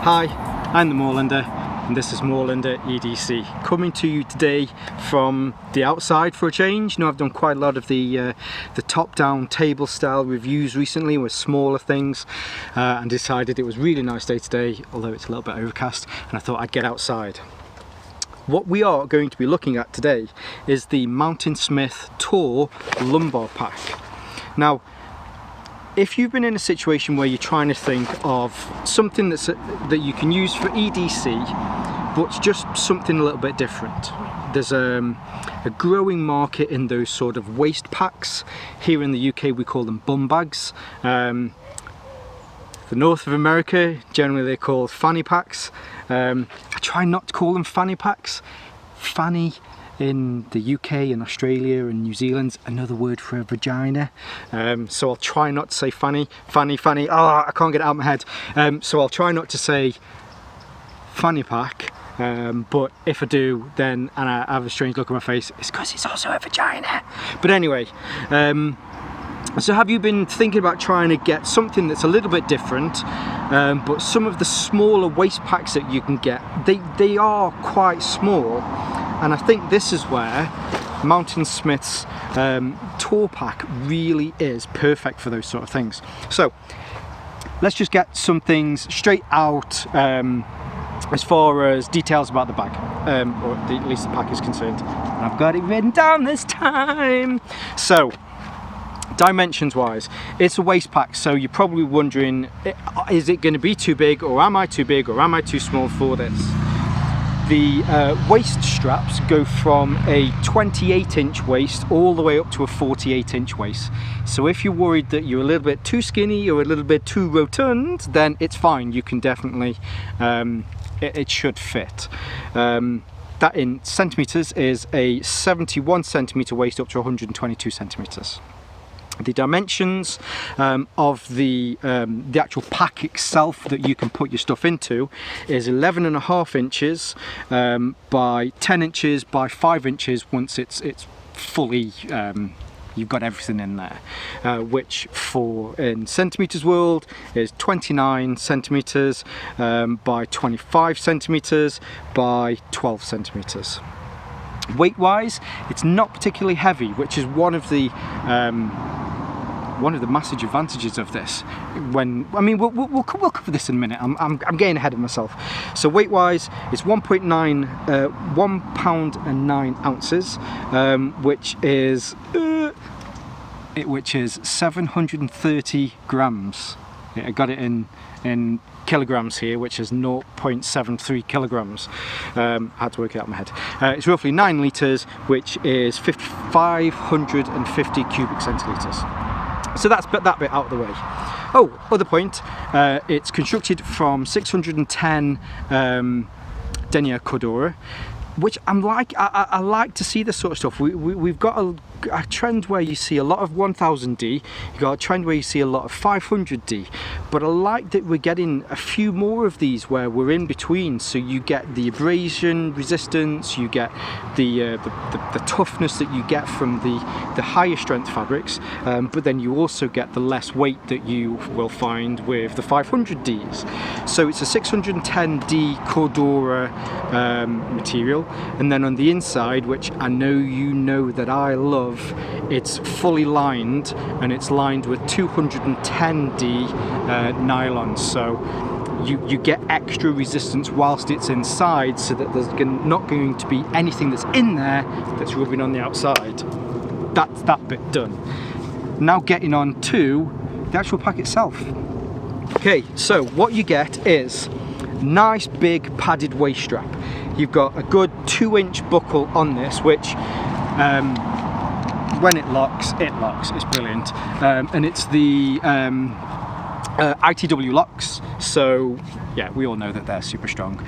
Hi, I'm the Moorlander and this is Moorlander EDC, coming to you today from the outside for a change. You know, I've done quite a lot of the top-down table style reviews recently with smaller things and decided it was a really nice day today, although it's a little bit overcast, and I thought I'd get outside. What we are going to be looking at today is the Smith Tour Lumbar Pack. Now, if you've been in a situation where you're trying to think of something that you can use for EDC, but just something a little bit different, there's a growing market in those sort of waist packs. Here in the UK we call them bum bags. The north of America, generally they're called fanny packs. I try not to call them fanny packs. Fanny in the UK and Australia and New Zealand's another word for a vagina, so I'll try not to say fanny, I can't get it out of my head, so I'll try not to say fanny pack, but if I do then, and I have a strange look on my face, it's because it's also a vagina. But anyway, so have you been thinking about trying to get something that's a little bit different, but some of the smaller waist packs that you can get, they are quite small. And I think this is where Smith's Tour Pack really is perfect for those sort of things. So let's just get some things straight out as far as details about the bag, or at least the pack is concerned. And I've got it written down this time. So dimensions wise, it's a waist pack, so you're probably wondering, is it going to be too big, or am I too big, or am I too small for this? The waist straps go from a 28-inch waist all the way up to a 48-inch waist. So if you're worried that you're a little bit too skinny or a little bit too rotund, then it's fine. You can definitely, it should fit. That in centimeters is a 71 centimeter waist up to 122 centimeters. The dimensions of the actual pack itself that you can put your stuff into is 11.5 inches by 10 inches by 5 inches once it's fully, you've got everything in there, which for in centimeters world is 29 centimeters by 25 centimeters by 12 centimeters. Weight wise, it's not particularly heavy, which is one of the massive advantages of this. We'll cover this in a minute. I'm getting ahead of myself. So weight wise, it's 1 pound and 9 ounces, which is 730 grams. I got it in kilograms here, which is 0.73 kilograms. I had to work it out in my head. It's roughly 9 litres, which is 550 cubic centilitres. So that's that bit out of the way. Oh, other point, it's constructed from 610 denier cordura, which I like to see this sort of stuff. We've got a trend where you see a lot of 1000D, you've got a trend where you see a lot of 500D, but I like that we're getting a few more of these where we're in between, so you get the abrasion resistance, you get the toughness that you get from the higher strength fabrics, but then you also get the less weight that you will find with the 500Ds. So it's a 610D cordura material, and then on the inside, which I know you know that I love, it's fully lined, and it's lined with 210D nylon, so you get extra resistance whilst it's inside, so that there's not going to be anything that's in there that's rubbing on the outside. That's that bit done. Now getting on to the actual pack itself. Okay, so what you get is nice big padded waist strap. You've got a good 2-inch buckle on this, which when it locks, it's brilliant. And it's the ITW locks, so yeah, we all know that they're super strong.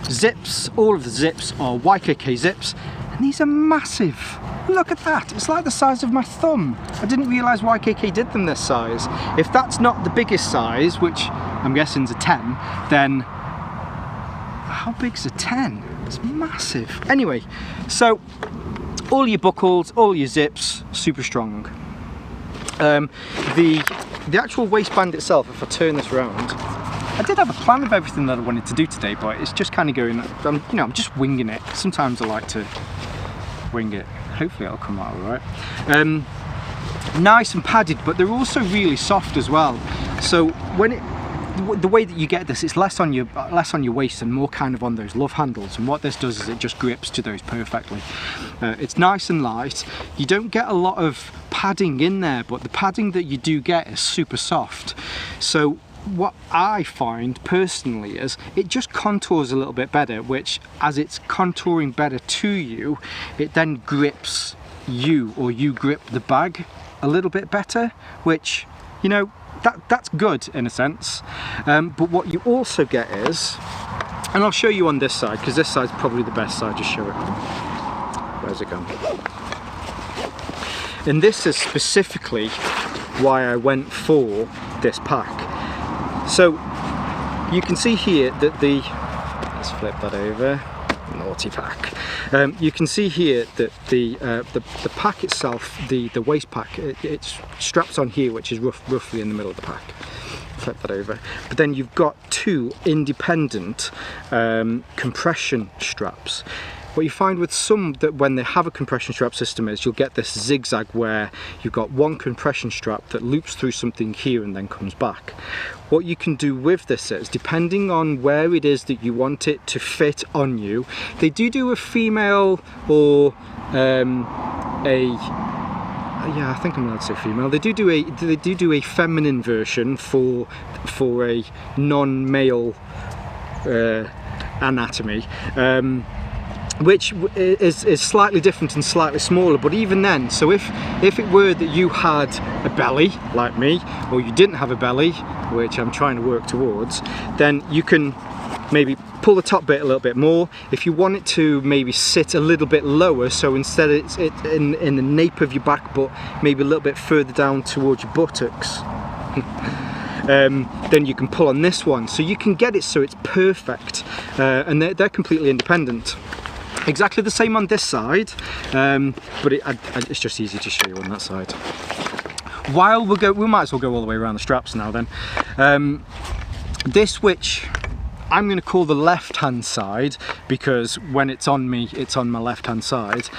Zips, all of the zips are YKK zips, and these are massive. Look at that, it's like the size of my thumb. I didn't realise YKK did them this size. If that's not the biggest size, which I'm guessing is a 10, then how big's a 10? It's massive. Anyway, so all your buckles, all your zips, super strong. The actual waistband itself, if I turn this around, I did have a plan of everything that I wanted to do today, but it's just kind of going, I'm just winging it. Sometimes I like to wing it. Hopefully it'll come out all right. Nice and padded, but they're also really soft as well. So when the way that you get this, it's less on your waist and more kind of on those love handles, and what this does is it just grips to those perfectly. It's nice and light. You don't get a lot of padding in there, but the padding that you do get is super soft. So what I find personally is it just contours a little bit better, which as it's contouring better to you, it then grips you, or you grip the bag a little bit better, which, you know, that's good in a sense. But what you also get is, and I'll show you on this side, because this side's probably the best side, just show it. Where's it gone? And this is specifically why I went for this pack. So you can see here that let's flip that over, naughty pack. You can see here that the pack itself, the waist pack, it's straps on here, which is roughly in the middle of the pack. Flip that over. But then you've got two independent compression straps. What you find with some, that when they have a compression strap system, is you'll get this zigzag where you've got one compression strap that loops through something here and then comes back. What you can do with this is, depending on where it is that you want it to fit on you, they do a female or yeah, I think I'm allowed to say female. They do a feminine version for a non-male anatomy. Which is slightly different and slightly smaller, but even then, so if it were that you had a belly like me, or you didn't have a belly, which I'm trying to work towards, then you can maybe pull the top bit a little bit more. If you want it to maybe sit a little bit lower, so instead it's in the nape of your back, but maybe a little bit further down towards your buttocks, then you can pull on this one, so you can get it so it's perfect, and they're completely independent. Exactly the same on this side, but it's just easy to show you on that side. While we might as well go all the way around the straps now then. This, which I'm going to call the left hand side, because when it's on me, it's on my left hand side.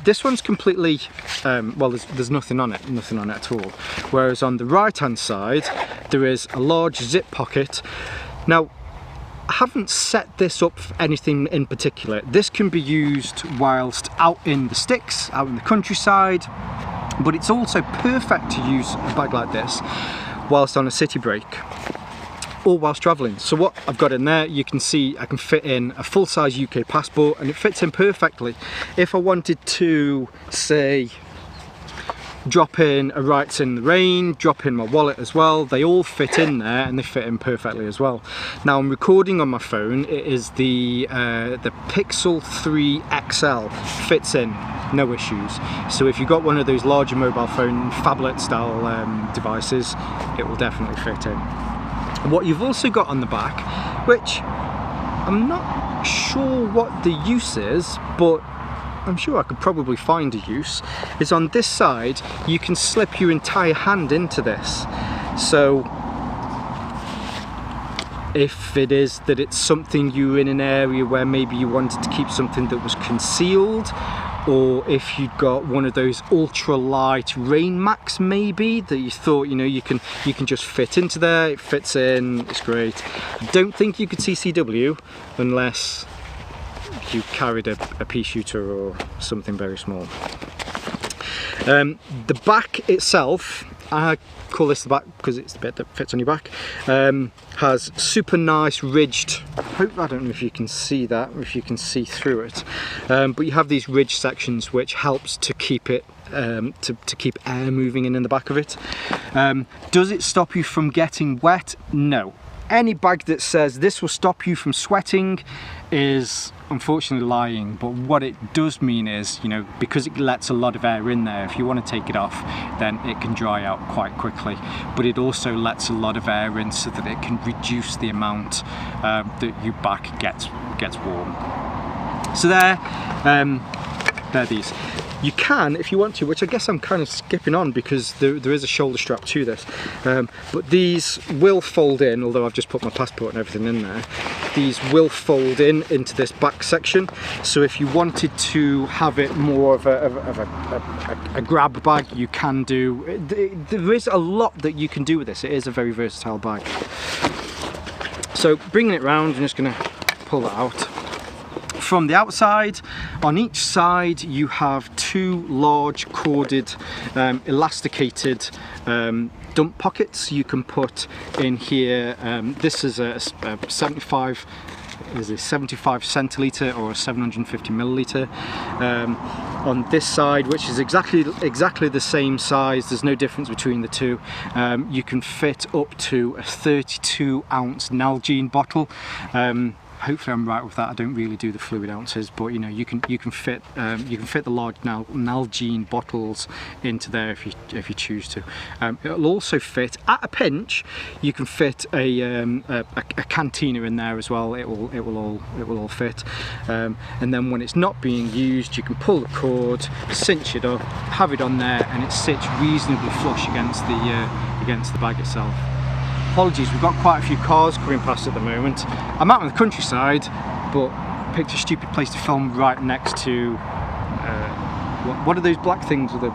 This one's completely, well, there's nothing on it at all. Whereas on the right hand side, there is a large zip pocket. Now, I haven't set this up for anything in particular. This can be used whilst out in the sticks, out in the countryside, but it's also perfect to use a bag like this whilst on a city break or whilst travelling. So what I've got in there, you can see I can fit in a full-size UK passport, and it fits in perfectly. If I wanted to, say, drop in a Rights in the Rain, drop in my wallet as well, they all fit in there, and they fit in perfectly as well. Now I'm recording on my phone. It is the Pixel 3 XL, fits in, no issues. So if you've got one of those larger mobile phone phablet style devices, it will definitely fit in. What you've also got on the back, which I'm not sure what the use is, but I'm sure I could probably find a use, is on this side you can slip your entire hand into this. So if it is that it's something you're in an area where maybe you wanted to keep something that was concealed, or if you've got one of those ultra light rain max maybe that you thought, you know, you can just fit into there, it fits in, it's great. I don't think you could CCW unless you carried a pea shooter or something very small. The back itself, I call this the back because it's the bit that fits on your back, has super nice ridged, I don't know if you can see that, or if you can see through it, but you have these ridge sections which helps to keep it to keep air moving in the back of it. Does it stop you from getting wet? No. Any bag that says this will stop you from sweating is unfortunately lying, but what it does mean is, you know, because it lets a lot of air in there, if you want to take it off, then it can dry out quite quickly, but it also lets a lot of air in so that it can reduce the amount that your back gets warm. So they're these. You can, if you want to, which I guess I'm kind of skipping on because there is a shoulder strap to this, but these will fold in, although I've just put my passport and everything in there. These will fold in into this back section, so if you wanted to have it more of a grab bag, you can do. There is a lot that you can do with this. It is a very versatile bag. So bringing it round, I'm just going to pull that out. From the outside, on each side you have two large corded, elasticated dump pockets you can put in here. This is a 75 centilitre or a 750 milliliter. On this side, which is exactly the same size, there's no difference between the two, you can fit up to a 32 ounce Nalgene bottle. Hopefully I'm right with that. I don't really do the fluid ounces, but you know, you can fit the large Nalgene bottles into there if you choose to. It'll also fit, at a pinch, you can fit a cantina in there as well. It will all fit. And then when it's not being used, you can pull the cord, cinch it up, have it on there, and it sits reasonably flush against the bag itself. Apologies, we've got quite a few cars coming past at the moment. I'm out in the countryside, but picked a stupid place to film right next to, what are those black things with a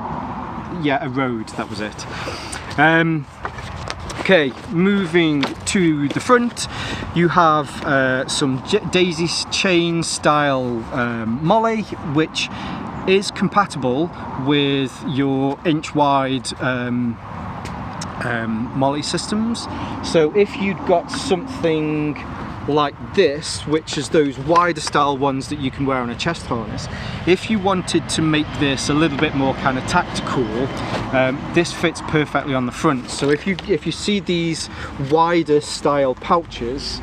road, that was it. Okay, moving to the front, you have some daisy chain style molly, which is compatible with your inch wide molly systems. So if you'd got something like this, which is those wider style ones that you can wear on a chest harness, if you wanted to make this a little bit more kind of tactical, this fits perfectly on the front. So if you see these wider style pouches,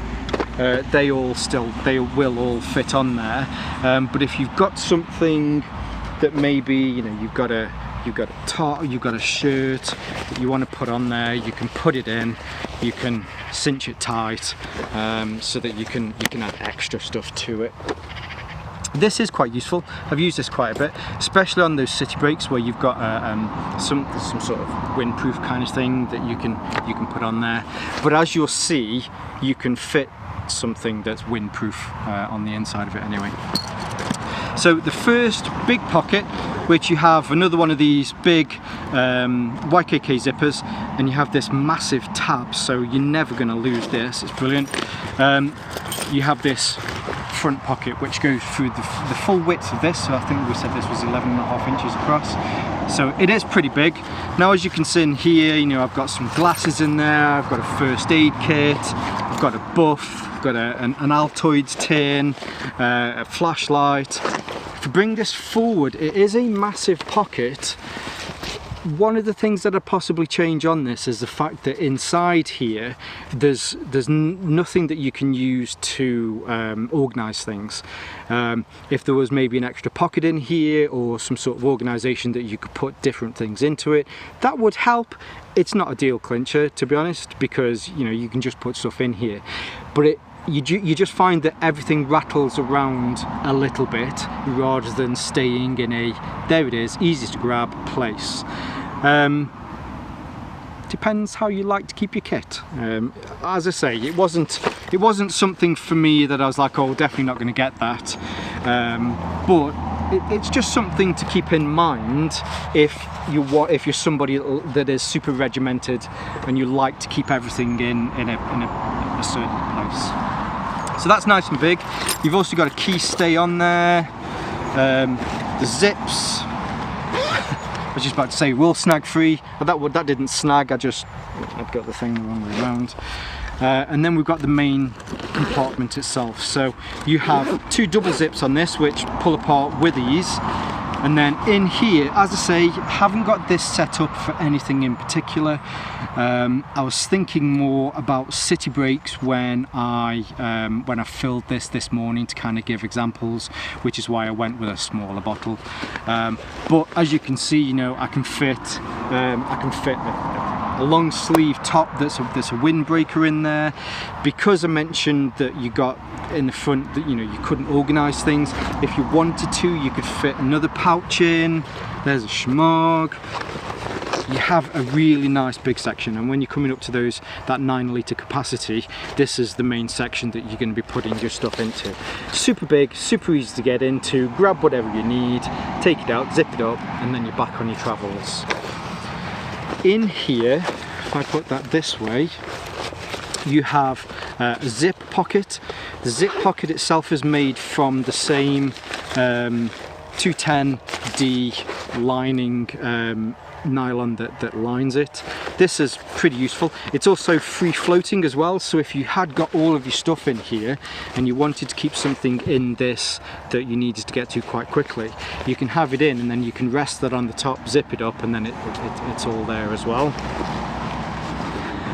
they will all fit on there. But if you've got something that maybe, you know, you've got a top, you've got a shirt that you want to put on there, you can put it in, you can cinch it tight, so that you can add extra stuff to it. This is quite useful. I've used this quite a bit, especially on those city breaks where you've got some sort of windproof kind of thing that you can put on there. But as you'll see, you can fit something that's windproof on the inside of it anyway. So the first big pocket, which you have another one of these big YKK zippers, and you have this massive tab, so you're never going to lose this. It's brilliant. You have this front pocket which goes through the full width of this, so I think we said this was 11.5 inches across. So it is pretty big. Now, as you can see in here, you know, I've got some glasses in there, I've got a first aid kit, I've got a buff, I've got an Altoids tin, a flashlight. To bring this forward, it is a massive pocket. One of the things that I possibly change on this is the fact that inside here there's nothing that you can use to organise things. If there was maybe an extra pocket in here or some sort of organisation that you could put different things into it, that would help. It's not a deal clincher, to be honest, because you know, you can just put stuff in here, but you just find that everything rattles around a little bit rather than staying in a, there it is, easy to grab place. Depends how you like to keep your kit. As I say, it wasn't something for me that I was like, oh, definitely not going to get that. But it's just something to keep in mind if you're somebody that is super regimented and you like to keep everything in a certain place. So that's nice and big. You've also got a key stay on there. The zips, I was just about to say will snag free, but that didn't snag. I've got the thing the wrong way around. And then we've got the main compartment itself. So you have two double zips on this which pull apart with ease. And then in here, as I say, haven't got this set up for anything in particular. I was thinking more about city breaks when I filled this morning to kind of give examples, which is why I went with a smaller bottle. But as you can see, you know, I can fit a long sleeve top there's a windbreaker in there. Because I mentioned that you got in the front that, you know, you couldn't organize things, if you wanted to you could fit another pouch in. There's a schmog. You have a really nice big section, and when you're coming up to that 9 litre capacity, this is the main section that you're going to be putting your stuff into. Super big, super easy to get into. Grab whatever you need, take it out, zip it up, and then you're back on your travels. In here, if I put that this way, you have a zip pocket. The zip pocket itself is made from the same 210D lining nylon that lines it. This is pretty useful. It's also free floating as well, so if you had got all of your stuff in here and you wanted to keep something in this that you needed to get to quite quickly, you can have it in and then you can rest that on the top, zip it up, and then it's all there as well.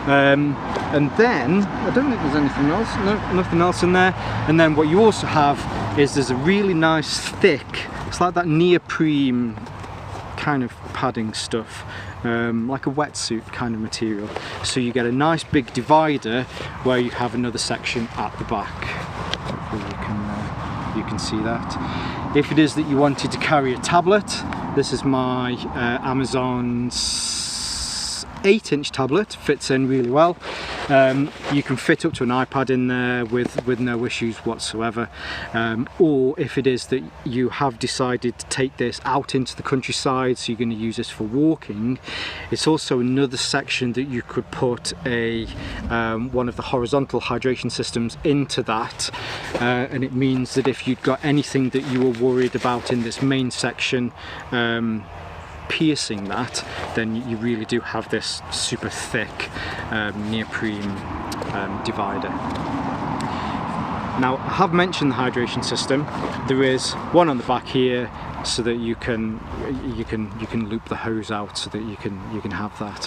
And then I don't think there's anything else. No, nothing else in there. And then what you also have is there's a really nice thick, it's like that neoprene kind of padding stuff, like a wetsuit kind of material. So you get a nice big divider where you have another section at the back. Hopefully you can see that. If it is that you wanted to carry a tablet, this is my Amazon's 8-inch tablet, fits in really well. You can fit up to an iPad in there with no issues whatsoever. Or if it is that you have decided to take this out into the countryside, so you're going to use this for walking, it's also another section that you could put one of the horizontal hydration systems into that, and it means that if you'd got anything that you were worried about in this main section piercing that, then you really do have this super thick neoprene divider. Now, I have mentioned the hydration system. There is one on the back here, so that you can loop the hose out so that you can have that.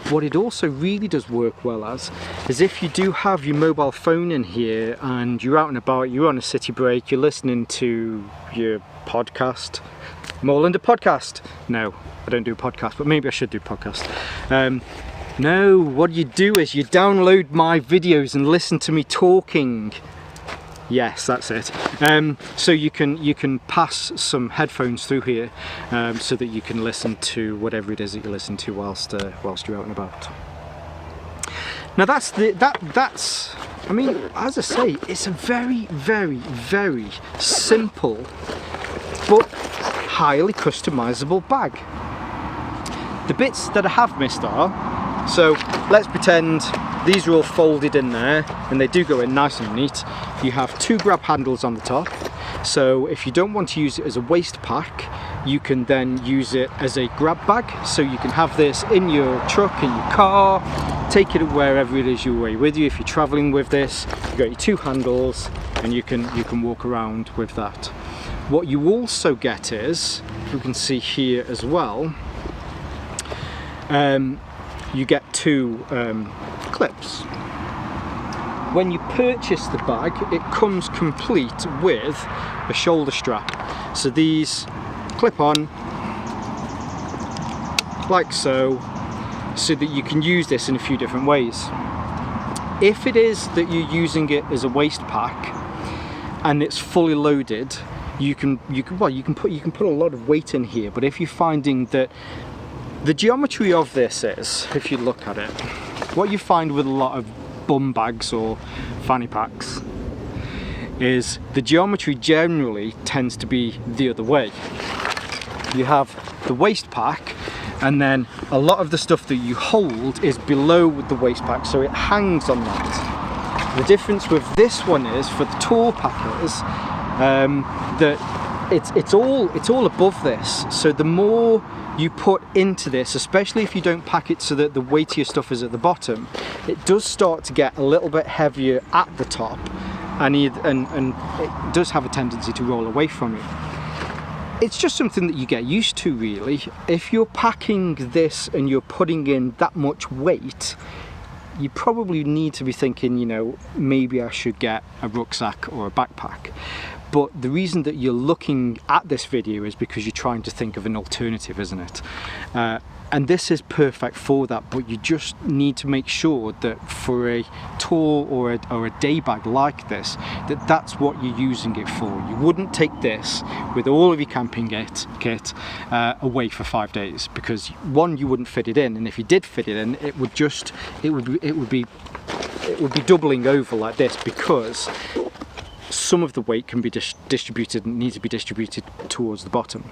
What it also really does work well as is if you do have your mobile phone in here and you're out and about, you're on a city break, you're listening to your podcast, Moorlander podcast. No, I don't do a podcast, but maybe I should do a podcast. No, what you do is you download my videos and listen to me talking. Yes, that's it. So you can pass some headphones through here, so that you can listen to whatever it is that you listen to whilst you're out and about. Now that's I mean, as I say, it's a very, very, very simple but highly customizable bag. The bits that I have missed are, so let's pretend these are all folded in there and they do go in nice and neat. You have 2 grab handles on the top, so if you don't want to use it as a waist pack, you can then use it as a grab bag. So you can have this in your truck, in your car, take it wherever it is you're away with you. If you're traveling with this, you've got your 2 handles and you can walk around with that. What you also get is, if we can see here as well, you get 2 clips. When you purchase the bag, it comes complete with a shoulder strap. So these clip on like so that you can use this in a few different ways. If it is that you're using it as a waist pack and it's fully loaded, you can put a lot of weight in here. But if you're finding that the geometry of this is, if you look at it, what you find with a lot of bum bags or fanny packs is the geometry generally tends to be the other way. You have the waist pack, and then a lot of the stuff that you hold is below the waist pack, so it hangs on that. The difference with this one is, for the tour packers, that it's all above this. So the more you put into this, especially if you don't pack it so that the weightier stuff is at the bottom, it does start to get a little bit heavier at the top, and it does have a tendency to roll away from you. It's just something that you get used to, really. If you're packing this and you're putting in that much weight, you probably need to be thinking, you know, maybe I should get a rucksack or a backpack. But the reason that you're looking at this video is because you're trying to think of an alternative, isn't it? And this is perfect for that, but you just need to make sure that for a tour or a day bag like this, that's what you're using it for. You wouldn't take this with all of your camping kit away for 5 days, because one, you wouldn't fit it in, and if you did fit it in, it would be doubling over like this, because some of the weight can be distributed and needs to be distributed towards the bottom.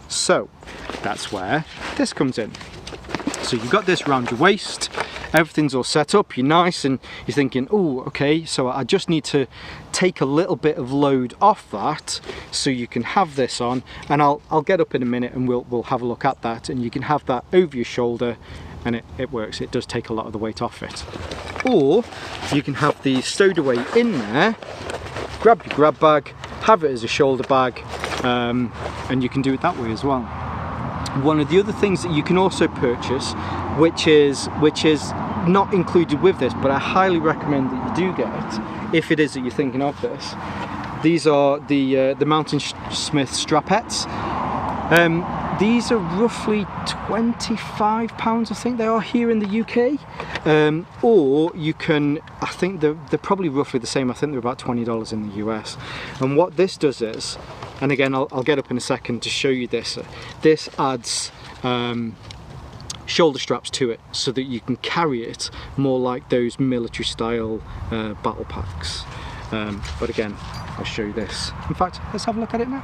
So that's where this comes in. So you've got this around your waist, everything's all set up, you're nice, and you're thinking, oh, okay, so I just need to take a little bit of load off that, so you can have this on, and I'll get up in a minute and we'll have a look at that, and you can have that over your shoulder, and it works. It does take a lot of the weight off it. Or you can have these stowed away in there, grab your grab bag, have it as a shoulder bag, and you can do it that way as well. One of the other things that you can also purchase, which is not included with this, but I highly recommend that you do get, if it is that you're thinking of this, these are the Mountain Smith strapettes. These are roughly £25, I think they are here in the UK, or you can, I think they're probably roughly the same, I think they're about $20 in the US. And what this does is, and again I'll get up in a second to show you this, this adds shoulder straps to it, so that you can carry it more like those military style battle packs. But again, I'll show you this. In fact, let's have a look at it now.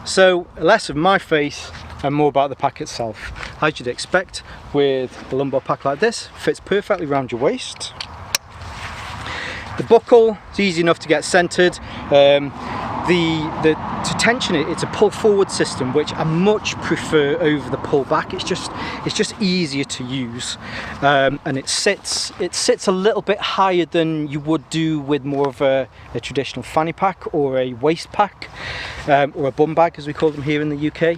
So less of my face and more about the pack itself. As you'd expect with a lumbar pack like this, fits perfectly around your waist. The buckle is easy enough to get centered. To tension it, it's a pull forward system, which I much prefer over the pull back. It's just easier to use, and it sits a little bit higher than you would do with more of a traditional fanny pack or a waist pack, or a bum bag as we call them here in the UK.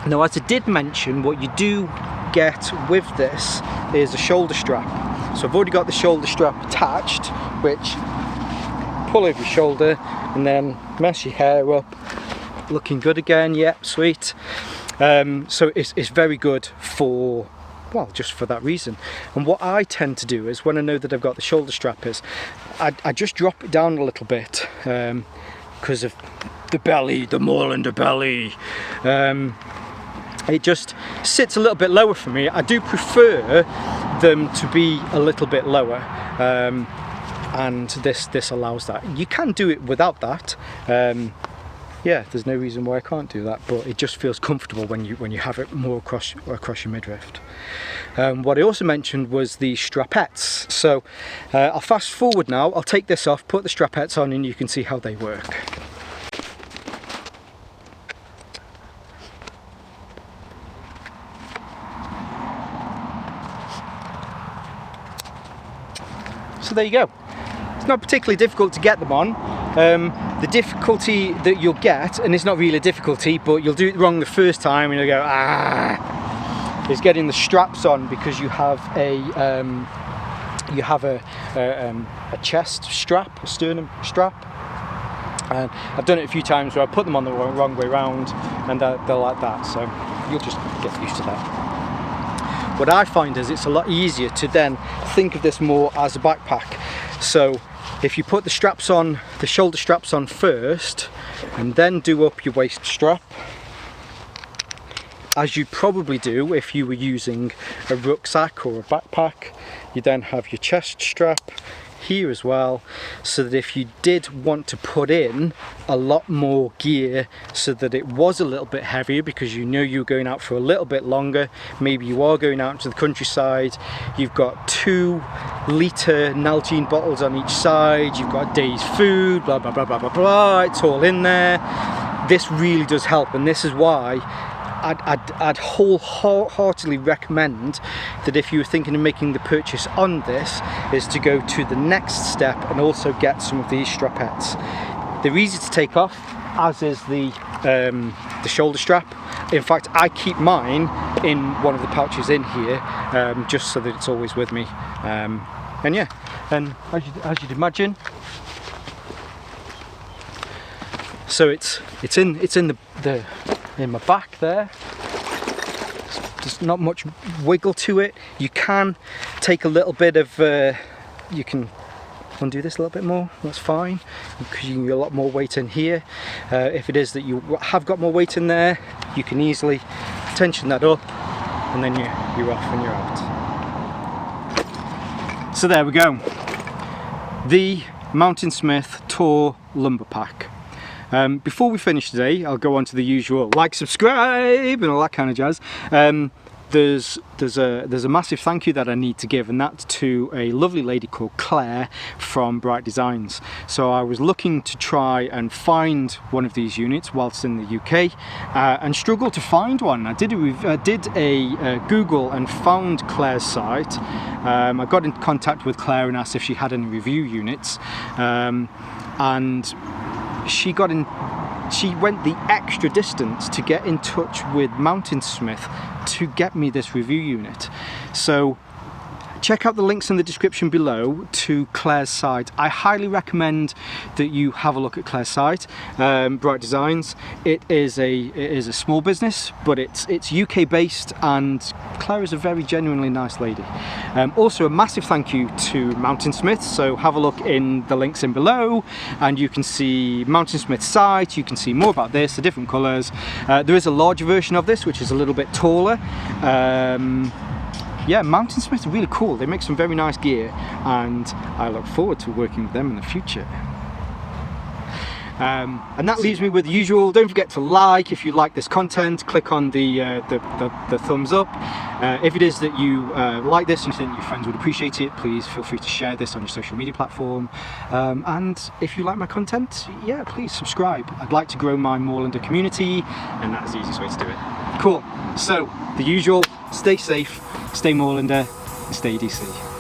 Now, as I did mention, what you do get with this is a shoulder strap. So I've already got the shoulder strap attached, which pull over your shoulder and then mess your hair up, looking good again. Yep, sweet. So it's very good for, well, just for that reason. And what I tend to do is, when I know that I've got the shoulder strap, is I just drop it down a little bit, because of the belly, the Moorlander belly. It just sits a little bit lower for me. I do prefer them to be a little bit lower, and this allows that. You can do it without that. Yeah, there's no reason why I can't do that, but it just feels comfortable when you have it more across your midriff. What I also mentioned was the strapettes. So I'll fast forward now. I'll take this off, put the strapettes on, and you can see how they work. So there you go. It's not particularly difficult to get them on. The difficulty that you'll get, and it's not really a difficulty, but you'll do it wrong the first time and you'll go, is getting the straps on, because you have a chest strap, a sternum strap. And I've done it a few times where I put them on the wrong way round, and they're like that, so you'll just get used to that. What I find is it's a lot easier to then think of this more as a backpack. So if you put the straps on, the shoulder straps on first, and then do up your waist strap, as you probably do if you were using a rucksack or a backpack, you then have your chest strap here as well, so that if you did want to put in a lot more gear, so that it was a little bit heavier, because you know you're going out for a little bit longer, maybe you are going out to the countryside, you've got 2-litre Nalgene bottles on each side, you've got a day's food, blah blah blah blah blah blah, it's all in there. This really does help, and this is why I'd wholeheartedly recommend that if you were thinking of making the purchase on this, is to go to the next step and also get some of these strapettes. They're easy to take off, as is the shoulder strap. In fact, I keep mine in one of the pouches in here, just so that it's always with me. And yeah, and as you'd imagine, so it's in my back there. there's not much wiggle to it. You can take a little bit of, you can undo this a little bit more, that's fine, because you can get a lot more weight in here. If it is that you have got more weight in there, you can easily tension that up, and then you're off and you're out. So there we go, the Smith Tour Lumbar Pack. Before we finish today, I'll go on to the usual like, subscribe and all that kind of jazz. There's a massive thank you that I need to give, and that's to a lovely lady called Claire from Bryht Designs. So I was looking to try and find one of these units whilst in the UK, and struggled to find one. I did a Google and found Claire's site. I got in contact with Claire and asked if she had any review units, and she went the extra distance to get in touch with Smith to get me this review unit. So check out the links in the description below to Claire's site. I highly recommend that you have a look at Claire's site, Bryht Designs. It is a small business, but it's UK based, and Claire is a very genuinely nice lady. Also a massive thank you to Smith. So have a look in the links in below, and you can see Smith's site. You can see more about this, the different colours. There is a larger version of this which is a little bit taller. Yeah, Smith are really cool. They make some very nice gear, and I look forward to working with them in the future. And that leaves me with the usual. Don't forget to like if you like this content. Click on the thumbs up. If it is that you like this and you think your friends would appreciate it, please feel free to share this on your social media platform. And if you like my content, yeah, please subscribe. I'd like to grow my Moorlander community, and that's the easiest way to do it. Cool. So the usual. Stay safe, stay Moorlander, and stay EDC.